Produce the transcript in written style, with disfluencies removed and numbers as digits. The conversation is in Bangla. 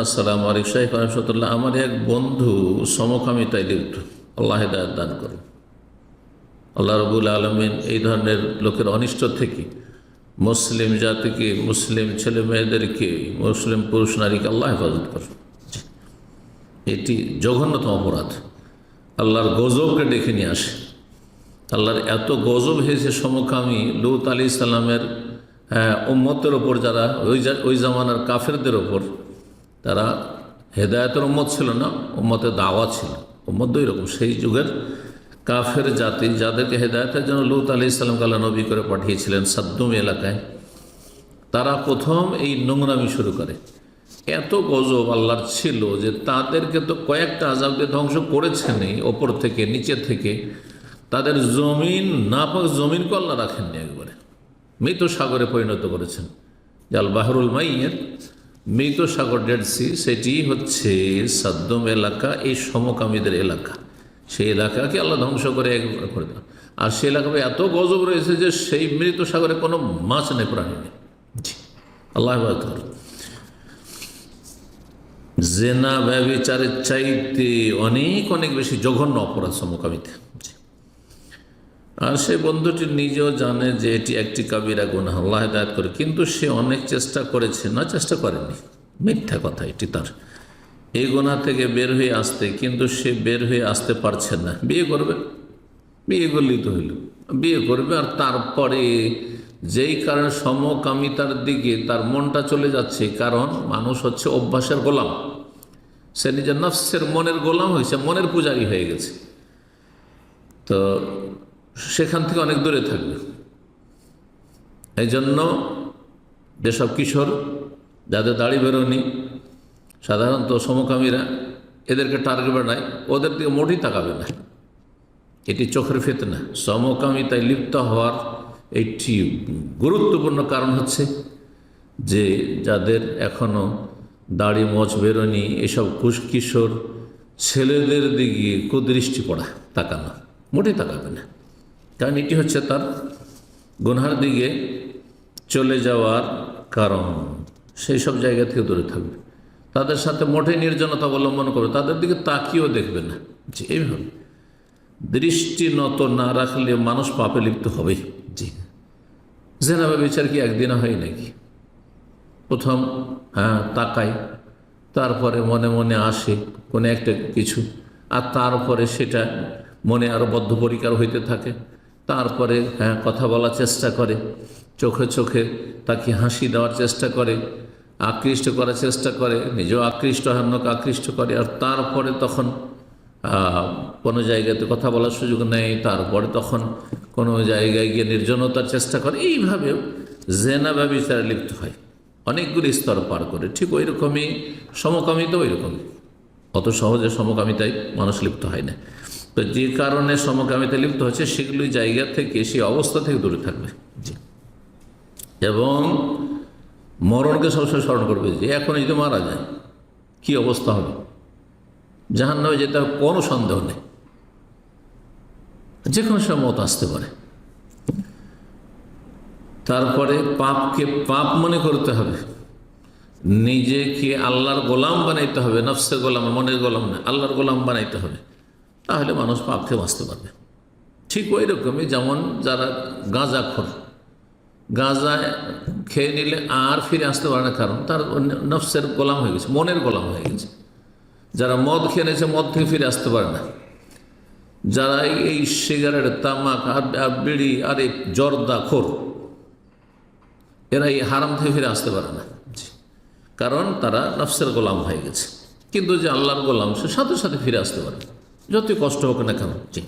আসসালামু আলাইকুম শাইখ রহমতুল্লাহ। আমার এক বন্ধু সমকামিতায় লিপ্ত, আল্লাহ হিদায়াত দান করুন। আল্লাহ রব্বুল আলামিন এই ধরনের লোকের অনিষ্ট থেকে মুসলিম জাতিকে, মুসলিম ছেলে মেয়েদেরকে, মুসলিম পুরুষ নারীকে আল্লাহ হেফাজত করুন। এটি জঘন্যতম অপরাধ, আল্লাহর গজবকে ডেকে নিয়ে আসে। আল্লাহর এত গজব হয়েছে সমকামী লূত আলাইহিস সালামের উম্মতের ওপর, যারা ওই জামানার কাফেরদের ওপর। তারা হেদায়েতের উম্মত ছিল না, উম্মতের দাওয়াত ছিল। উম্মত দুই রকম, সেই যুগের কাফের জাতি যাদেরকে হেদায়েতের জন্য লূত আলাইহিস সালামকে আল্লাহ নবী করে পাঠিয়েছিলেন সাদ্দুম এলাকায়, তারা প্রথম এই নোংরামি শুরু করে। এত গজব আল্লাহর ছিল যে তাদেরকে তো কয়েকটা আযাব দিয়ে ধ্বংস করেছেনই, ওপর থেকে নিচে থেকে। তাদের জমিন, নাপাক জমিনকে আল্লাহ রাখেননি, একবারে মৃত সাগরে পরিণত করেছেন। জাল বাহরুল মাইয়ের মৃত সাগর, ডেড সি, সেটি হচ্ছে সাদ্দুম এলাকা, এই সমকামীদের এলাকা। সেই এলাকাকে আল্লাহ ধ্বংস করে করে দেন। আর সেই এলাকায় এত গজব রয়েছে যে সেই মৃত সাগরে কোনো মাছ নেই, প্রাণী নেই। আল্লাহ জেনা ব্যভিচারের চাইতে অনেক অনেক বেশি জঘন্য অপরাধ সমকামিতে। আর সে বন্ধুটি নিজেও জানে যে এটি একটি কাবিরা গুনাহ, আল্লাহ হিদায়াত করে। কিন্তু সে অনেক চেষ্টা করেছে, না চেষ্টা করেনি, মিথ্যা কথা এটি তার, এই গুনাহ থেকে বের হয়ে আসতে। কিন্তু সে বের হয়ে আসতে পারছে না। বিয়ে করবে, বিয়ে করলেই তো হইল, বিয়ে করবে। আর তারপরে যেই কারণে সমকামিতার দিকে তার মনটা চলে যাচ্ছে, কারণ মানুষ হচ্ছে অভ্যাসের গোলাম। সে নিজের নফসের মনের গোলাম হয়েছে, মনের পূজারী হয়ে গেছে। তো সেখান থেকে অনেক দূরে থাকবে। এই জন্য যেসব কিশোর যাদের দাড়ি বেরোনি, সাধারণত সমকামীরা এদেরকে টার্গেট বানায়, ওদের দিকে মোটেই তাকাবে না। এটি চোখের ফিতনা। সমকামিতায় লিপ্ত হওয়ার একটি গুরুত্বপূর্ণ কারণ হচ্ছে যে যাদের এখনও দাড়ি মোচ বেরোনি, এসব কিশোর ছেলেদের দিকে কুদৃষ্টি পড়া, তাকানো, মোটেই তাকাবে না। কারণ এটি হচ্ছে তার গুনহার দিকে চলে যাওয়ার কারণ। সেই সব জায়গা থেকে দূরে থাকবে, তাদের সাথে মোটেই নির্জনতা অবলম্বন করবে, তাদের দিকে তাকিয়েও দেখবে না। জি, এইভাবে দৃষ্টি নত না রাখলে মানুষ পাপে লিপ্ত হবে। জি, জেনা ব্যভিচার কি একদিনে হয় নাকি? প্রথম তাকায়, তারপরে মনে মনে আসে কোনো একটা কিছু, আর তারপরে সেটা মনে আরও বদ্ধপরিকর হইতে থাকে। তারপরে কথা বলার চেষ্টা করে, চোখে চোখে তাকে হাসি দেওয়ার চেষ্টা করে, আকৃষ্ট করার চেষ্টা করে, নিজেও আকৃষ্ট হয়, অন্যকে আকৃষ্ট করে। আর তারপরে তখন কোনো জায়গাতে কথা বলার সুযোগ নেই, তারপরে তখন কোনো জায়গায় গিয়ে নির্জনতার চেষ্টা করে। এইভাবেও জেনা ব্যভিচারে লিপ্ত হয়, অনেকগুলি স্তর পার করে। ঠিক ওই রকমই সমকামিতা, ওই রকমই অত সহজে সমকামিতায় মানুষ লিপ্ত হয় না। তো যে কারণে সমকামিতা লিপ্ত হচ্ছে, সেগুলি জায়গা থেকে, সেই অবস্থা থেকে দূরে থাকবে। জি, এবং মরণকে সবসময় স্মরণ করবে যে এখন যদি মারা যায় কি অবস্থা হবে, জাহান্নামে যেতে কোনো সন্দেহ নেই, যে কোনো সময় মত আসতে পারে। তারপরে পাপকে পাপ মনে করতে হবে, নিজেকে আল্লাহর গোলাম বানাইতে হবে, নফসের গোলাম, মনের গোলাম না, আল্লাহর গোলাম বানাইতে হবে। তাহলে মানুষ পাপ থেকে বাঁচতে পারবে। ঠিক ওই রকমই যেমন যারা গাঁজাখোর, গাঁজা খেয়ে নিলে আর ফিরে আসতে পারে না, কারণ তার নফসের গোলাম হয়ে গেছে, মনের গোলাম হয়ে গেছে। যারা মদ খেয়ে নিয়েছে, মদ থেকে ফিরে আসতে পারে না। যারা এই সিগারেট, তামাক আর বিড়ি আর এই জর্দাখোর, এরা এই হারাম থেকে ফিরে আসতে পারে না, কারণ তারা নফসের গোলাম হয়ে গেছে। কিন্তু যে আল্লাহর গোলাম, সে সাথে সাথে ফিরে আসতে পারে, যতই কষ্ট হোক না কেন। জি।